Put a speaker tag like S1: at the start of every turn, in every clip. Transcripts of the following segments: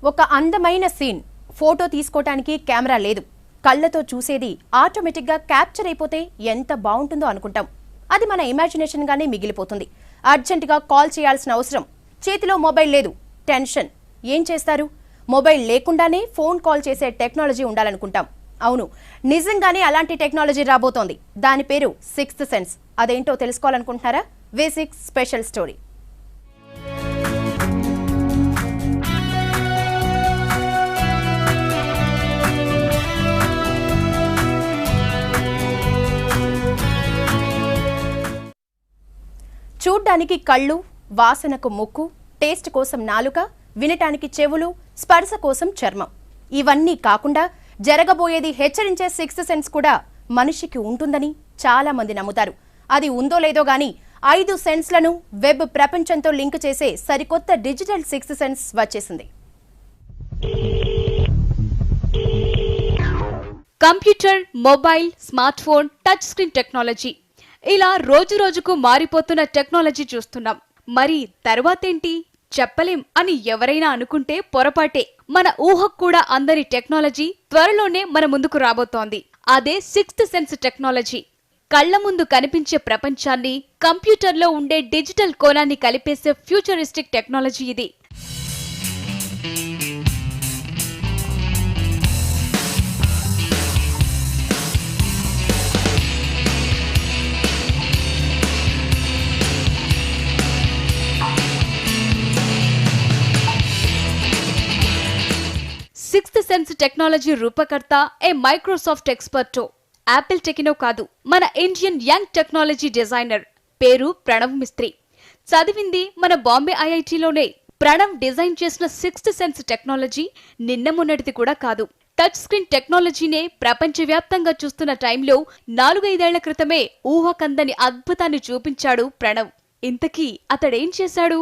S1: ఒక అందమైన scene photo తీసుకోవడానికి కెమెరా లేదు, కళ్ళతో చూసేది ఆటోమేటిక్గా క్యాప్చర్ అయిపోతే ఎంత బాగుంటుందో అనుకుంటాం. అది మన ఇమాజినేషన్ గానే మిగిలిపోతుంది. అర్జెంటుగా కాల్ చేయాల్సిన అవసరం, చేతిలో మొబైల్ లేదు, టెన్షన్. ఏం చేస్తారు? మొబైల్ లేకుండానే ఫోన్ కాల్ చేసే టెక్నాలజీ ఉండాలనుకుంటాం. అవును, నిజంగానే అలాంటి టెక్నాలజీ రాబోతోంది. దాని పేరు సిక్స్త్ సెన్స్. అదేంటో తెలుసుకోవాలనుకుంటున్నారా? V6 special story. చూడ్డానికి కళ్ళు, వాసనకు ముక్కు, టేస్ట్ కోసం నాలుక, వినటానికి చెవులు, స్పర్శ కోసం చర్మం. ఇవన్నీ కాకుండా జరగబోయేది హెచ్చరించే సిక్స్త్ సెన్స్ కూడా మనిషికి ఉంటుందని చాలా మంది నమ్ముతారు. అది ఉందో లేదో గానీ 5 సెన్స్లను వెబ్ ప్రపంచంతో లింక్ చేసే సరికొత్త డిజిటల్ సిక్స్త్ సెన్స్ వచ్చేసింది.
S2: Computer, mobile, smart phone, touch screen technology, ఇలా రోజు రోజుకు మారిపోతున్న టెక్నాలజీ చూస్తున్నాం. మరి తర్వాతేంటి చెప్పలేం అని ఎవరైనా అనుకుంటే పొరపాటే. మన ఊహకు కూడా అందని టెక్నాలజీ త్వరలోనే మన ముందుకు రాబోతోంది. అదే సిక్స్త్ సెన్స్ టెక్నాలజీ. కళ్ల ముందు కనిపించే ప్రపంచాన్ని కంప్యూటర్లో ఉండే డిజిటల్ కోణాన్ని కలిపేసే ఫ్యూచరిస్టిక్ టెక్నాలజీ ఇది. సిక్స్త్ సెన్స్ టెక్నాలజీ రూపకర్త ఏ మైక్రోసాఫ్ట్ ఎక్స్పర్టో, యాపిల్ టెక్నో కాదు, మన ఇండియన్ యంగ్ టెక్నాలజీ డిజైనర్. పేరు ప్రణవ్ మిస్త్రీ. చదివింది మన బాంబే ఐఐటీలోనే. ప్రణవ్ డిజైన్ చేసిన సిక్స్త్ సెన్స్ టెక్నాలజీ నిన్న మొన్నటిది కూడా కాదు. టచ్ స్క్రీన్ టెక్నాలజీనే ప్రపంచవ్యాప్తంగా చూస్తున్న టైంలో 4-5 ఏళ్ల క్రితమే ఊహకందని అద్భుతాన్ని చూపించాడు ప్రణవ్. ఇంతకీ అతడేం చేశాడు?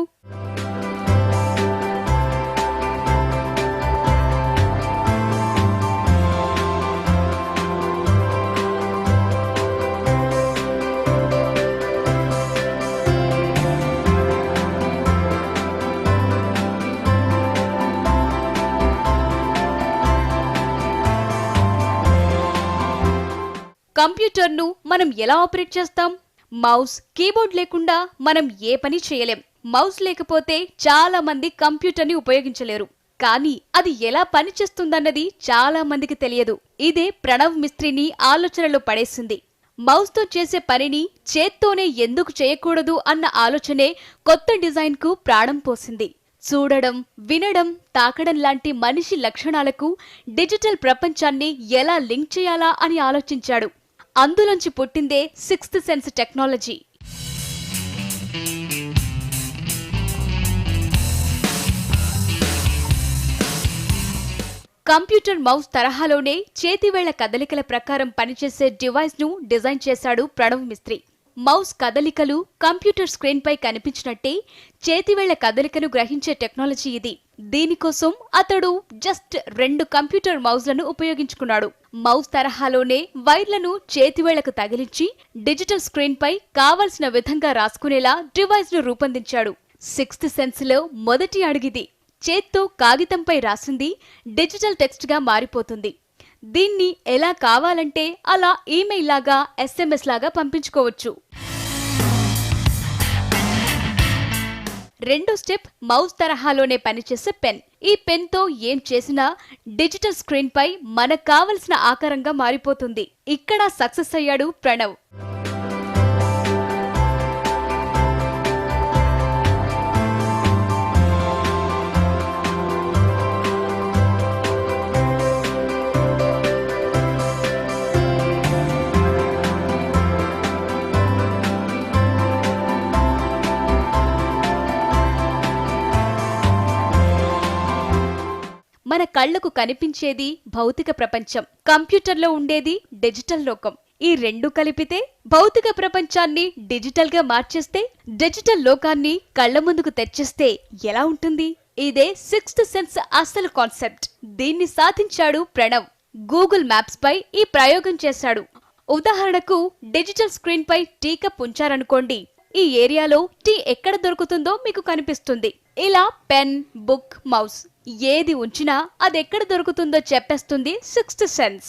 S2: కంప్యూటర్ను మనం ఎలా ఆపరేట్ చేస్తాం? మౌస్, కీబోర్డ్ లేకుండా మనం ఏ పని చేయలేం. మౌస్ లేకపోతే చాలా మంది కంప్యూటర్ని ఉపయోగించలేరు. కానీ అది ఎలా పనిచేస్తుందన్నది చాలా మందికి తెలియదు. ఇదే ప్రణవ్ మిస్త్రీని ఆలోచనలో పడేసింది. మౌస్తో చేసే పనిని చేత్తోనే ఎందుకు చేయకూడదు అన్న ఆలోచనే కొత్త డిజైన్కు ప్రాణం పోసింది. చూడడం, వినడం, తాకడం లాంటి మనిషి లక్షణాలకు డిజిటల్ ప్రపంచాన్ని ఎలా లింక్ చేయాలా అని ఆలోచించాడు. అందులోంచి పుట్టిందే sixth sense technology. Computer mouse తరహాలోనే చేతివేళ్ల కదలికల ప్రకారం పనిచేసే డివైస్ ను డిజైన్ చేశాడు ప్రణవ్ మిస్త్రీ. మౌస్ కదలికలు కంప్యూటర్ స్క్రీన్ పై కనిపించినట్టే చేతివేళ్ల కదలికను గ్రహించే టెక్నాలజీ ఇది. దీనికోసం అతడు జస్ట్ 2 కంప్యూటర్ మౌస్లను ఉపయోగించుకున్నాడు. మౌస్ తరహాలోనే వైర్లను చేతివేళ్లకు తగిలించి డిజిటల్ స్క్రీన్ పై కావలసిన విధంగా రాసుకునేలా డివైస్ ను రూపొందించాడు. సిక్స్త్ సెన్స్ లో మొదటి అడుగిది. చేత్తో కాగితంపై రాసింది డిజిటల్ టెక్స్ట్ గా మారిపోతుంది. దీన్ని ఎలా కావాలంటే అలా ఈమెయిల్ లాగా, SMS లాగా పంపించుకోవచ్చు. రెండో స్టెప్ మౌస్ తరహాలోనే పనిచేసే పెన్. ఈ పెన్ తో ఏం చేసినా డిజిటల్ స్క్రీన్ పై మనకు కావలసిన ఆకారంగా మారిపోతుంది. ఇక్కడ సక్సెస్ అయ్యాడు ప్రణవ్. మన కళ్లకు కనిపించేది భౌతిక ప్రపంచం, కంప్యూటర్లో ఉండేది డిజిటల్ లోకం. ఈ రెండు కలిపితే భౌతిక ప్రపంచాన్ని డిజిటల్ గా మార్చేస్తే, డిజిటల్ లోకాన్ని కళ్ల ముందుకు తెచ్చేస్తే ఎలా ఉంటుంది? ఇదే సిక్స్త్ సెన్స్ అసలు కాన్సెప్ట్. దీన్ని సాధించాడు ప్రణవ్. గూగుల్ మ్యాప్స్ పై ఈ ప్రయోగం చేశాడు. ఉదాహరణకు డిజిటల్ స్క్రీన్ పై టీ కప్ ఉంచారనుకోండి, ఈ ఏరియాలో టీ ఎక్కడ దొరుకుతుందో మీకు కనిపిస్తుంది. ఇలా పెన్, బుక్, మౌస్ ఏది ఉంచినా అదెక్కడ దొరుకుతుందో చెప్పేస్తుంది సిక్స్త్ సెన్స్.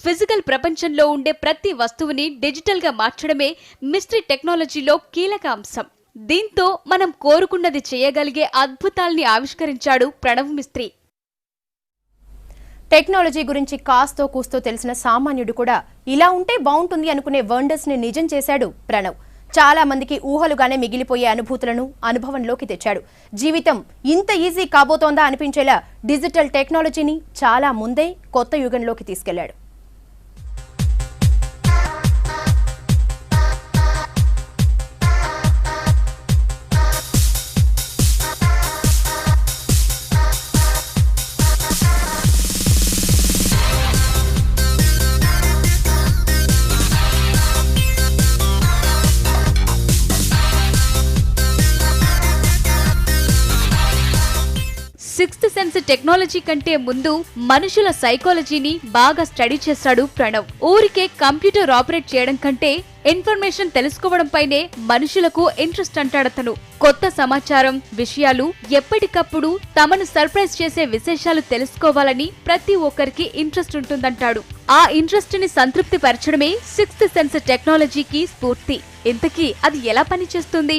S2: ఫిజికల్ ప్రపంచంలో ఉండే ప్రతి వస్తువుని డిజిటల్ గా మార్చడమే మిస్ట్రీ టెక్నాలజీలో కీలక అంశం. దీంతో మనం కోరుకున్నది చేయగలిగే అద్భుతాల్ని ఆవిష్కరించాడు ప్రణవ్ మిస్త్రీ.
S1: టెక్నాలజీ గురించి కాస్తో కూస్తో తెలిసిన సామాన్యుడు కూడా ఇలా ఉంటే బాగుంటుంది అనుకునే వండర్స్ ని నిజం చేశాడు ప్రణవ్. చాలా మందికి ఊహలుగానే మిగిలిపోయే అనుభూతులను అనుభవంలోకి తెచ్చాడు. జీవితం ఇంత ఈజీ కాబోతోందా అనిపించేలా డిజిటల్ టెక్నాలజీని చాలా ముందే కొత్త యుగంలోకి తీసుకెళ్లాడు.
S2: సిక్స్త్ సెన్స్ టెక్నాలజీ కంటే ముందు మనుషుల సైకాలజీని బాగా స్టడీ చేశాడు ప్రణవ్. ఊరికే కంప్యూటర్ ఆపరేట్ చేయడం కంటే ఇన్ఫర్మేషన్ తెలుసుకోవడంపైనే మనుషులకు ఇంట్రెస్ట్ అంటాడతను. కొత్త సమాచారం, విషయాలు, ఎప్పటికప్పుడు తమను సర్ప్రైజ్ చేసే విశేషాలు తెలుసుకోవాలని ప్రతి ఒక్కరికి ఇంట్రెస్ట్ ఉంటుందంటాడు. ఆ ఇంట్రెస్ట్ ని సంతృప్తి పరచడమే సిక్స్త్ సెన్స్ టెక్నాలజీకి స్ఫూర్తి. ఇంతకీ అది ఎలా పనిచేస్తుంది?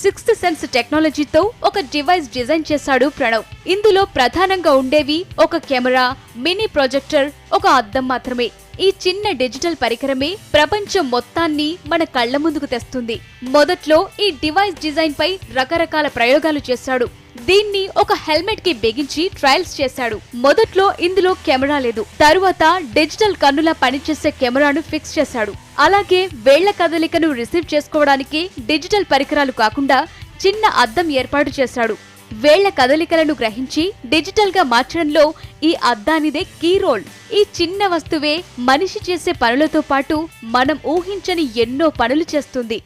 S2: సిక్స్త్ సెన్స్ టెక్నాలజీతో ఒక డివైస్ డిజైన్ చేశాడు ప్రణవ్. ఇందులో ప్రధానంగా ఉండేవి ఒక కెమెరా, మినీ ప్రొజెక్టర్, ఒక అద్దం మాత్రమే. ఈ చిన్న డిజిటల్ పరికరమే ప్రపంచం మొత్తాన్ని మన కళ్ల ముందుకు తెస్తుంది. మొదట్లో ఈ డివైస్ డిజైన్ పై రకరకాల ప్రయోగాలు చేశాడు. దీన్ని ఒక హెల్మెట్ కి బిగించి ట్రయల్స్ చేశాడు. మొదట్లో ఇందులో కెమెరా లేదు. తరువాత డిజిటల్ కన్నులా పనిచేసే కెమెరాను ఫిక్స్ చేశాడు. అలాగే వేళ్ల కదలికను రిసీవ్ చేసుకోవడానికి డిజిటల్ పరికరాలు కాకుండా చిన్న అద్దం ఏర్పాటు చేశాడు. వేళ్ల కదలికలను గ్రహించి డిజిటల్ గా మార్చడంలో ఈ అద్దానిదే కీ రోల్. ఈ చిన్న వస్తువే మనిషి చేసే పనులతో పాటు మనం ఊహించని ఎన్నో పనులు చేస్తుంది.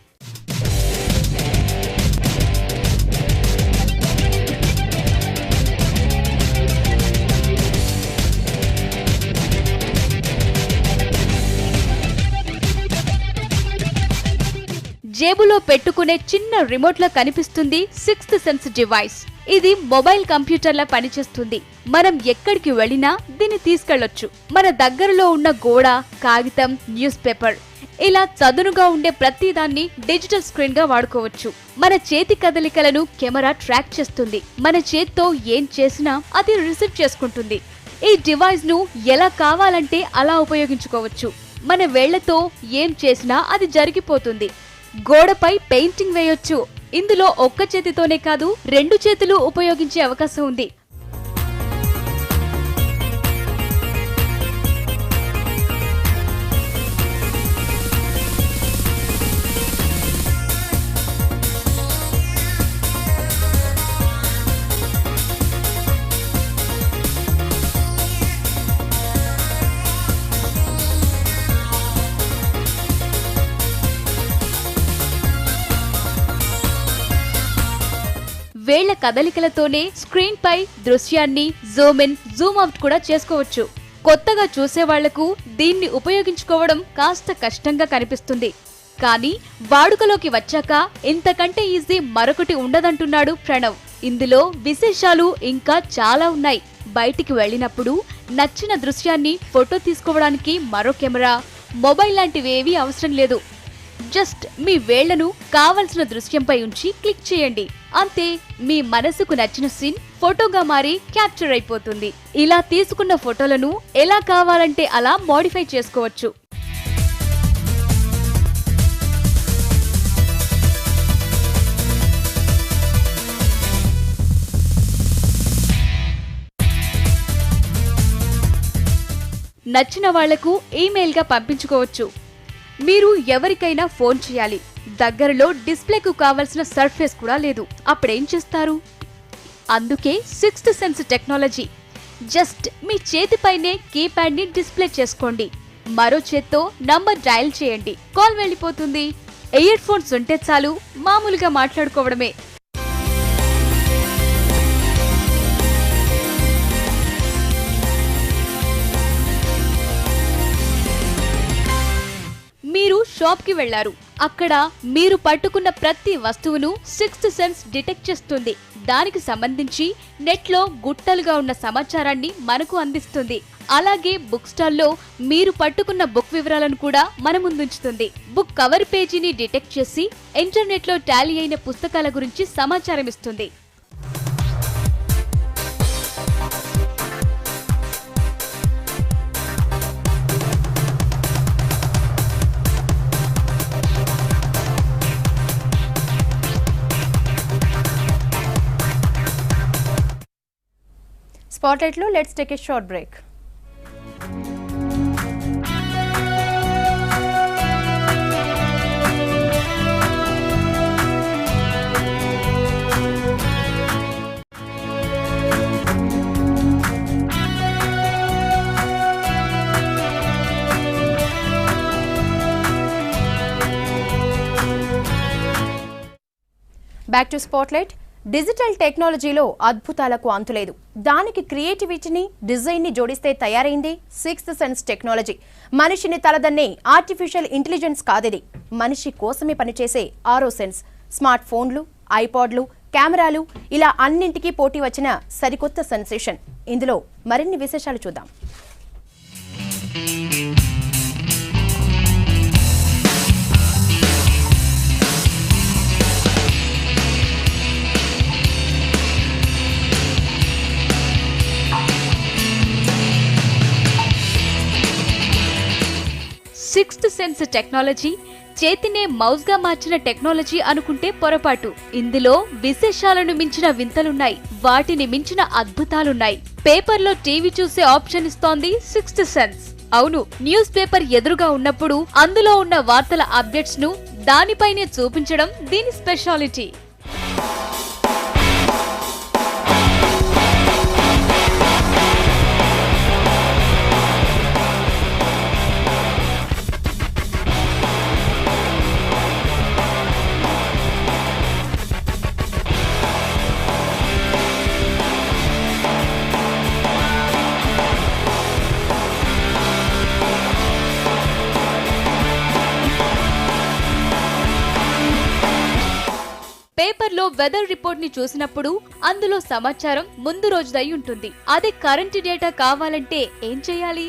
S2: జేబులో పెట్టుకునే చిన్న రిమోట్ లా కనిపిస్తుంది సిక్స్త్ సెన్స్ డివైస్. ఇది మొబైల్ కంప్యూటర్లా పనిచేస్తుంది. మనం ఎక్కడికి వెళ్ళినా దీన్ని తీసుకెళ్లొచ్చు. మన దగ్గరలో ఉన్న గోడ, కాగితం, న్యూస్ పేపర్, ఇలా చదునుగా ఉండే ప్రతిదాన్ని డిజిటల్ స్క్రీన్ గా వాడుకోవచ్చు. మన చేతి కదలికలను కెమెరా ట్రాక్ చేస్తుంది. మన చేత్తో ఏం చేసినా అది రిసీవ్ చేసుకుంటుంది. ఈ డివైస్ ను ఎలా కావాలంటే అలా ఉపయోగించుకోవచ్చు. మన వేళ్లతో ఏం చేసినా అది జరిగిపోతుంది. గోడపై పెయింటింగ్ వేయొచ్చు. ఇందులో ఒక్క చేతితోనే కాదు, 2 చేతులు ఉపయోగించే అవకాశం ఉంది. వేళ్ల కదలికలతోనే స్క్రీన్ పై దృశ్యాన్ని జూమ్ ఇన్, జూమ్ అవుట్ కూడా చేసుకోవచ్చు. కొత్తగా చూసేవాళ్లకు దీన్ని ఉపయోగించుకోవడం కాస్త కష్టంగా కనిపిస్తుంది. కానీ వాడుకలోకి వచ్చాక ఇంతకంటే ఈజీ మరొకటి ఉండదంటున్నాడు ప్రణవ్. ఇందులో విశేషాలు ఇంకా చాలా ఉన్నాయి. బయటికి వెళ్ళినప్పుడు నచ్చిన దృశ్యాన్ని ఫోటో తీసుకోవడానికి మరో కెమెరా, మొబైల్ లాంటివేవీ అవసరం లేదు. జస్ట్ మీ వేళ్లను కావలసిన దృశ్యంపై ఉంచి క్లిక్ చేయండి. అంతే, మీ మనసుకు నచ్చిన సీన్ ఫోటోగా మారి క్యాప్చర్ అయిపోతుంది. ఇలా తీసుకున్న ఫోటోలను ఎలా కావాలంటే అలా మోడిఫై చేసుకోవచ్చు. నచ్చిన వాళ్లకు ఈమెయిల్గా పంపించుకోవచ్చు. మీరు ఎవరికైనా ఫోన్ చేయాలి, దగ్గరలో డిస్ప్లేకు కావలసిన సర్ఫేస్ కూడా లేదు, అప్పుడేం చేస్తారు? అందుకే సిక్స్త్ సెన్స్ టెక్నాలజీ. జస్ట్ మీ చేతిపైనే కీప్యాడ్ ని డిస్ప్లే చేసుకోండి, మరో చేత్తో నంబర్ డయల్ చేయండి, కాల్ వెళ్ళిపోతుంది. ఇయర్ ఫోన్స్ ఉంటే చాలు, మామూలుగా మాట్లాడుకోవడమే. మీరు షాప్ కి వెళ్లారు, అక్కడ మీరు పట్టుకున్న ప్రతి వస్తువును సిక్స్త్ సెన్స్ డిటెక్ట్ చేస్తుంది. దానికి సంబంధించి నెట్ లో గుట్టలుగా ఉన్న సమాచారాన్ని మనకు అందిస్తుంది. అలాగే బుక్ స్టాల్లో మీరు పట్టుకున్న బుక్ వివరాలను కూడా మన ముందుంచుతుంది. బుక్ కవర్ పేజీని డిటెక్ట్ చేసి ఇంటర్నెట్ లో టాలీ అయిన పుస్తకాల గురించి సమాచారం ఇస్తుంది.
S1: Spotlight lo, let's take a short break. Back to Spotlight. Digital టెక్నాలజీలో అద్భుతాలకు అంతులేదు. దానికి క్రియేటివిటీని, డిజైన్ ని జోడిస్తే తయారైంది సిక్స్త్ సెన్స్ టెక్నాలజీ. మనిషిని తలదన్నే ఆర్టిఫిషియల్ ఇంటెలిజెన్స్ కాదిది, మనిషి కోసమే పనిచేసే ఆరో సెన్స్. స్మార్ట్ ఫోన్లు, ఐపాడ్లు, కెమెరాలు, ఇలా అన్నింటికీ పోటీ వచ్చిన సరికొత్త సెన్సేషన్. ఇందులో మరిన్ని విశేషాలు చూద్దాం.
S2: సిక్స్త్ సెన్స్ టెక్నాలజీ చేతినే మౌస్ గా మార్చిన టెక్నాలజీ అనుకుంటే పొరపాటు. ఇందులో విశేషాలను మించిన వింతలున్నాయి, వాటిని మించిన అద్భుతాలున్నాయి. పేపర్లో టీవీ చూసే ఆప్షన్ ఇస్తోంది సిక్స్త్ సెన్స్. అవును, న్యూస్ పేపర్ ఎదురుగా ఉన్నప్పుడు అందులో ఉన్న వార్తల అప్డేట్స్ ను దానిపైనే చూపించడం దీని స్పెషాలిటీ. పేపర్లో వెదర్ రిపోర్ట్ ని చూసినప్పుడు అందులో సమాచారం ముందు రోజుదై ఉంటుంది. అదే కరెంట్ డేటా కావాలంటే ఏం చేయాలి?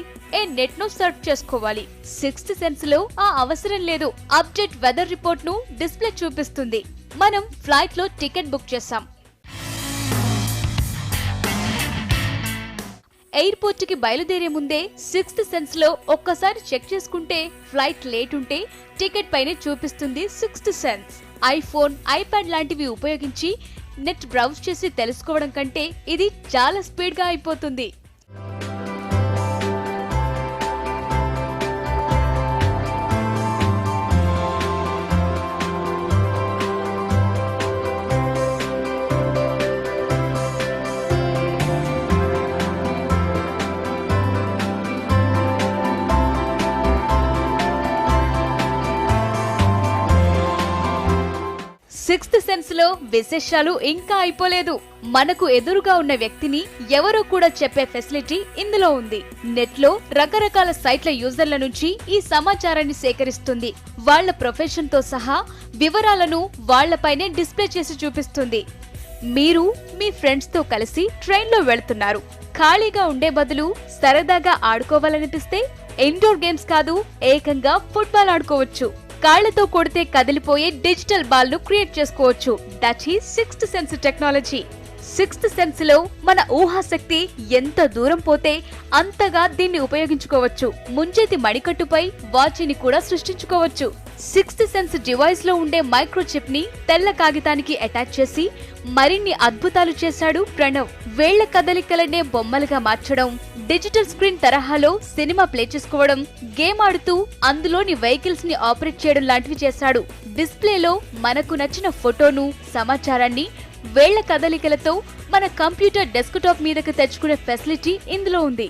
S2: నెట్ ను సర్చ్ చేసుకోవాలి. సిక్స్త్ సెన్స్ లో ఆ అవసరం లేదు. అప్డేట్ వెదర్ రిపోర్ట్ ను డిస్ప్లే చూపిస్తుంది. మనం ఫ్లైట్ లో టికెట్ బుక్ చేసాం, ఎయిర్పోర్ట్ కి బయలుదేరే ముందే సిక్స్త్ సెన్స్ లో ఒక్కసారి చెక్ చేసుకుంటే ఫ్లైట్ లేట్ ఉంటే టికెట్ పైనే చూపిస్తుంది సిక్స్త్ సెన్స్. ఐఫోన్, ఐప్యాడ్ లాంటివి ఉపయోగించి నెట్ బ్రౌజ్ చేసి తెలుసుకోవడం కంటే ఇది చాలా స్పీడ్ గా అయిపోతుంది. సిక్స్త్ సెన్స్ లో విశేషాలు ఇంకా అయిపోలేదు. మనకు ఎదురుగా ఉన్న వ్యక్తిని ఎవరో కూడా చెప్పే ఫెసిలిటీ ఇందులో ఉంది. నెట్ లో రకరకాల సైట్ల యూజర్ల నుంచి ఈ సమాచారాన్ని సేకరిస్తుంది. వాళ్ల ప్రొఫెషన్ తో సహా వివరాలను వాళ్లపైనే డిస్ప్లే చేసి చూపిస్తుంది. మీరు మీ ఫ్రెండ్స్ తో కలిసి ట్రైన్ లో వెళ్తున్నారు. ఖాళీగా ఉండే బదులు సరదాగా ఆడుకోవాలనిపిస్తే ఇండోర్ గేమ్స్ కాదు, ఏకంగా ఫుట్బాల్ ఆడుకోవచ్చు. కాళ్లతో కొడితే కదిలిపోయే డిజిటల్ బాల్ ను క్రియేట్ చేసుకోవచ్చు. That is sixth sense technology. Sixth sense లో మన ఊహాశక్తి ఎంత దూరం పోతే అంతగా దీన్ని ఉపయోగించుకోవచ్చు. ముంజేతి మణికట్టుపై వాచిని కూడా సృష్టించుకోవచ్చు. సిక్స్త్ సెన్స్ డివైస్ లో ఉండే మైక్రోచిప్ ని తెల్ల కాగితానికి అటాచ్ చేసి మరిన్ని అద్భుతాలు చేశాడు ప్రణవ్. వేళ్ల కదలికలనే బొమ్మలుగా మార్చడం, డిజిటల్ స్క్రీన్ తరహాలో సినిమా ప్లే చేసుకోవడం, గేమ్ ఆడుతూ అందులోని వెహికల్స్ ని ఆపరేట్ చేయడం లాంటివి చేశాడు. డిస్ప్లేలో మనకు నచ్చిన ఫోటోను, సమాచారాన్ని వేళ్ల కదలికలతో మన కంప్యూటర్ డెస్క్టాప్ మీదకు తెచ్చుకునే ఫెసిలిటీ ఇందులో ఉంది.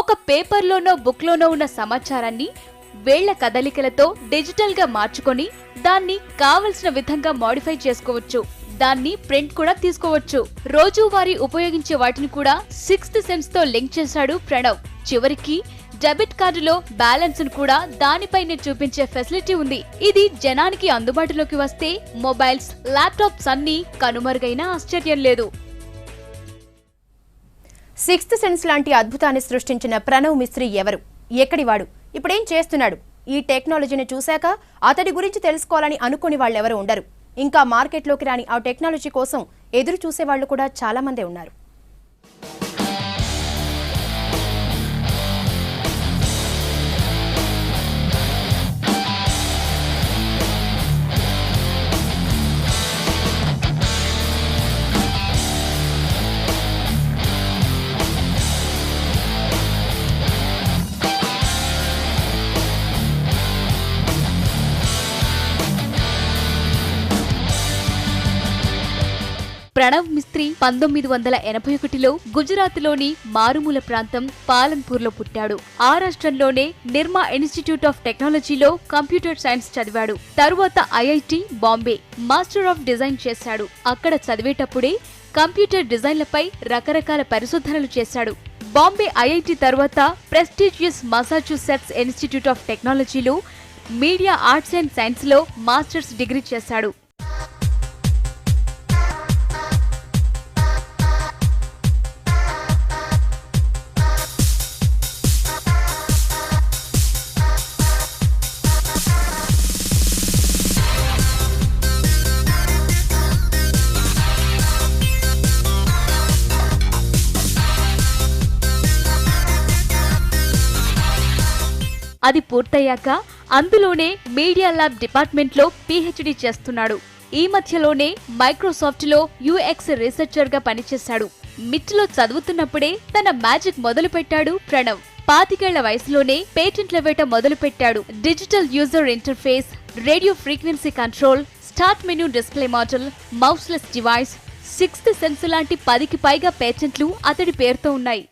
S2: ఒక పేపర్లోనో బుక్లోనో ఉన్న సమాచారాన్ని వేళ్ల కదలికలతో డిజిటల్ గా మార్చుకొని దాన్ని కావలసిన విధంగా మోడిఫై చేసుకోవచ్చు. దాన్ని ప్రింట్ కూడా తీసుకోవచ్చు. రోజువారీ ఉపయోగించే వాటిని కూడా సిక్స్త్ సెన్స్ తో లింక్ చేశాడు ప్రణవ్. చివరికి డెబిట్ కార్డులో బ్యాలెన్స్ ను కూడా దానిపైనే చూపించే ఫెసిలిటీ ఉంది. ఇది జనానికి అందుబాటులోకి వస్తే మొబైల్స్, ల్యాప్టాప్స్ అన్ని కనుమరుగైనా ఆశ్చర్యం లేదు.
S1: సిక్స్త్ సెన్స్ లాంటి అద్భుతాన్ని సృష్టించిన ప్రణవ్ మిస్త్రీ ఎవరు, ఎక్కడివాడు, ఇప్పుడేం చేస్తున్నాడు? ఈ టెక్నాలజీని చూశాక అతడి గురించి తెలుసుకోవాలని అనుకునే వాళ్ళెవరూ ఉండరు. ఇంకా మార్కెట్లోకి రాని ఆ టెక్నాలజీ కోసం ఎదురు చూసేవాళ్లు కూడా చాలా మందే ఉన్నారు.
S2: ప్రణవ్ మిస్త్రీ 1981లో గుజరాత్లోని మారుమూల ప్రాంతం పాలన్పూర్లో పుట్టాడు. ఆ రాష్ట్రంలోనే నిర్మా ఇన్స్టిట్యూట్ ఆఫ్ టెక్నాలజీలో కంప్యూటర్ సైన్స్ చదివాడు. తరువాత IIT Bombay master of design చేశాడు. అక్కడ చదివేటప్పుడే కంప్యూటర్ డిజైన్లపై రకరకాల పరిశోధనలు చేశాడు. బాంబే ఐఐటి తర్వాత ప్రెస్టీజియస్ మసాచ్యూసెట్స్ ఇన్స్టిట్యూట్ ఆఫ్ టెక్నాలజీలో మీడియా ఆర్ట్స్ అండ్ సైన్స్ లో మాస్టర్స్ డిగ్రీ చేశాడు. అది పూర్తయ్యాక అందులోనే మీడియా ల్యాబ్ డిపార్ట్మెంట్ లో పిహెచ్డి చేస్తున్నాడు. ఈ మధ్యలోనే మైక్రోసాఫ్ట్ లో యూఎక్స్ రీసెర్చర్ గా పనిచేశాడు. మిట్లో చదువుతున్నప్పుడే తన మ్యాజిక్ మొదలు పెట్టాడు ప్రణవ్. 25 వయసులోనే పేటెంట్ల వేట మొదలు పెట్టాడు. Digital user interface, radio frequency control, start menu display model, mouseless device, sixth sense లాంటి 10కి పైగా పేటెంట్లు అతడి పేరుతో ఉన్నాయి.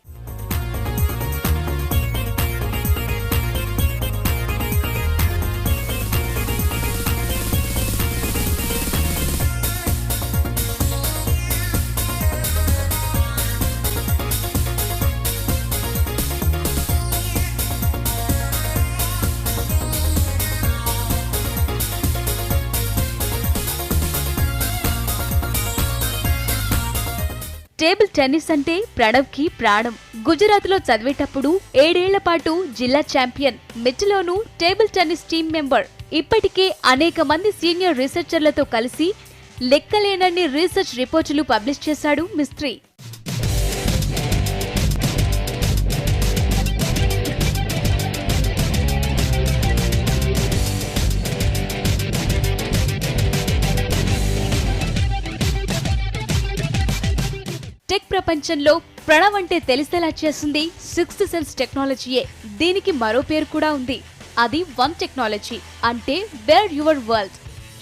S2: టేబుల్ టెన్నిస్ అంటే ప్రణవ్ కి ప్రాణం. గుజరాత్ లో చదివేటప్పుడు 7 ఏళ్ల పాటు జిల్లా ఛాంపియన్. మిట్లోనూ టేబుల్ టెన్నిస్ టీం మెంబర్. ఇప్పటికే అనేక మంది సీనియర్ రీసెర్చర్లతో కలిసి లెక్కలేనన్ని రీసెర్చ్ రిపోర్టులు పబ్లిష్ చేశాడు మిస్త్రీ. టెక్ ప్రపంచంలో ప్రణవ్ అంటే తెలిసేలా చేసింది సిక్స్త్ సెన్స్ టెక్నాలజీయే. దీనికి మరో పేరు కూడా ఉంది. అది వన్ టెక్నాలజీ. అంటే వేర్ యువర్ వరల్డ్.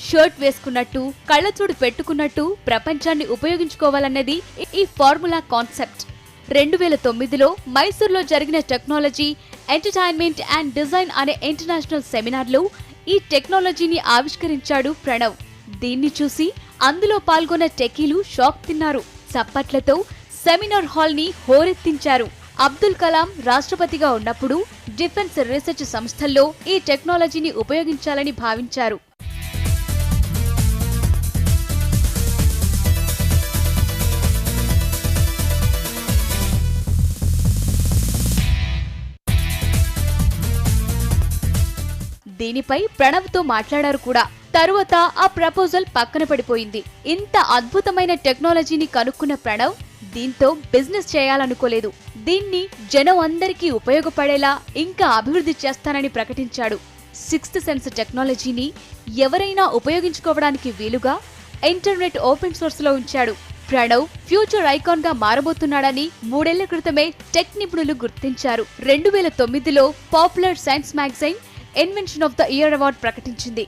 S2: షర్ట్ వేసుకున్నట్టు, కళ్ళజోడు పెట్టుకున్నట్టు ప్రపంచాన్ని ఉపయోగించుకోవాలన్నది ఈ ఫార్ములా కాన్సెప్ట్. 2009లో మైసూర్లో జరిగిన టెక్నాలజీ, ఎంటర్టైన్మెంట్ అండ్ డిజైన్ అనే ఇంటర్నేషనల్ సెమినార్లో ఈ టెక్నాలజీని ఆవిష్కరించాడు ప్రణవ్. దీన్ని చూసి అందులో పాల్గొన్న టెకీలు షాక్ తిన్నారు. చప్పట్లతో సెమినార్ హాల్ ని హోరెత్తించారు. అబ్దుల్ కలాం రాష్ట్రపతిగా ఉన్నప్పుడు డిఫెన్స్ రీసెర్చ్ సంస్థల్లో ఈ టెక్నాలజీని ఉపయోగించాలని భావించారు. దీనిపై ప్రణవ్తో మాట్లాడారు కూడా. తరువాత ఆ ప్రపోజల్ పక్కన పడిపోయింది. ఇంత అద్భుతమైన టెక్నాలజీని కనుక్కున్న ప్రణవ్ దీంతో బిజినెస్ చేయాలనుకోలేదు. దీన్ని జనం అందరికీ ఉపయోగపడేలా ఇంకా అభివృద్ధి చేస్తానని ప్రకటించాడు. సిక్స్త్ సెన్స్ టెక్నాలజీని ఎవరైనా ఉపయోగించుకోవడానికి వీలుగా ఇంటర్నెట్ ఓపెన్ సోర్స్ లో ఉంచాడు. ప్రణవ్ ఫ్యూచర్ ఐకాన్ గా మారబోతున్నాడని 3 ఏళ్ల క్రితమే టెక్ నిపుణులు గుర్తించారు. 2009లో popular science magazine invention of the year award ప్రకటించింది.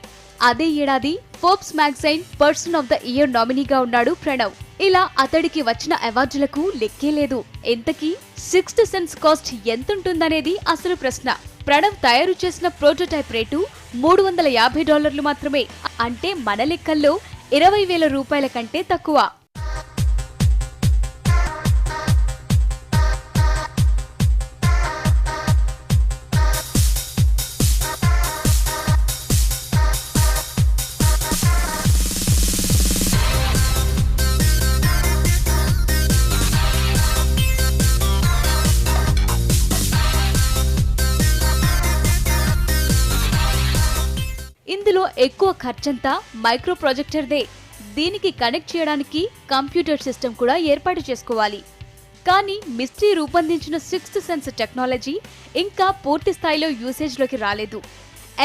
S2: అదే ఏడాది Forbes magazine person of the year నామినీగా ఉన్నాడు ప్రణవ్. ఇలా అతడికి వచ్చిన అవార్డులకు లెక్కే లేదు. ఇంతకీ సిక్స్త్ సెన్స్ కాస్ట్ ఎంతుంటుందనేది అసలు ప్రశ్న. ప్రణవ్ తయారు చేసిన ప్రోటోటైప్ రేటు $350 మాత్రమే. అంటే మన లెక్కల్లో 20,000 రూపాయల కంటే తక్కువ. ఇందులో ఎక్కువ ఖర్చంతా మైక్రో ప్రాజెక్టర్దే. దీనికి కనెక్ట్ చేయడానికి కంప్యూటర్ సిస్టమ్ కూడా ఏర్పాటు చేసుకోవాలి. కానీ మిస్ట్రీ రూపొందించిన సిక్స్త్ సెన్స్ టెక్నాలజీ ఇంకా పూర్తి స్థాయిలో యూసేజ్లోకి రాలేదు.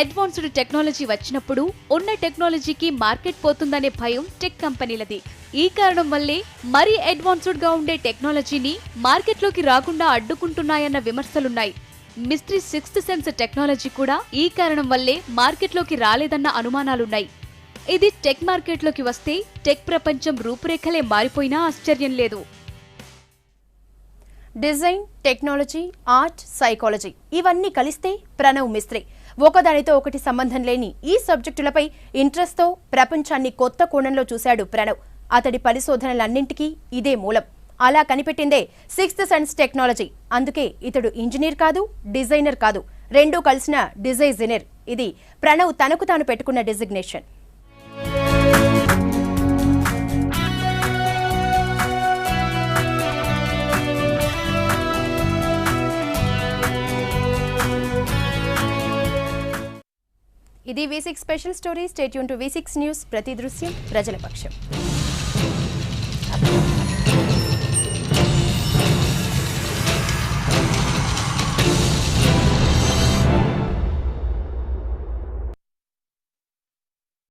S2: అడ్వాన్స్డ్ టెక్నాలజీ వచ్చినప్పుడు ఉన్న టెక్నాలజీకి మార్కెట్ పోతుందనే భయం టెక్ కంపెనీలది. ఈ కారణం వల్లే మరీ అడ్వాన్స్డ్ గా ఉండే టెక్నాలజీని మార్కెట్లోకి రాకుండా అడ్డుకుంటున్నాయన్న విమర్శలున్నాయి. మిస్ట్రీ సిక్స్త్ సెన్స్ టెక్నాలజీ కూడా ఈ కారణం వల్లే మార్కెట్లోకి రాలేదన్న అనుమానాలున్నాయి. ఇది టెక్ మార్కెట్లోకి వస్తే టెక్ ప్రపంచం రూపురేఖలే మారిపోయినా ఆశ్చర్యం లేదు.
S1: డిజైన్, టెక్నాలజీ, ఆర్ట్, సైకాలజీ ఇవన్నీ కలిస్తే ప్రణవ్ మిస్త్రీ. ఒకదానితో ఒకటి సంబంధం లేని ఈ సబ్జెక్టులపై ఇంట్రెస్ట్తో ప్రపంచాన్ని కొత్త కోణంలో చూశాడు ప్రణవ్. అతడి పరిశోధనలన్నింటికీ ఇదే మూలం. అలా కనిపెట్టిందే సిక్స్త్ సెన్స్ టెక్నాలజీ. అందుకే ఇతడు ఇంజనీర్ కాదు, డిజైనర్ కాదు, రెండూ కలిసిన డిజైనర్. ఇది ప్రణవ్ తనకు తాను పెట్టుకున్న డిజిగ్నేషన్. ఇది V6 special story. Stay tune to V6 news. ప్రతి దృశ్యం ప్రజల పక్షం.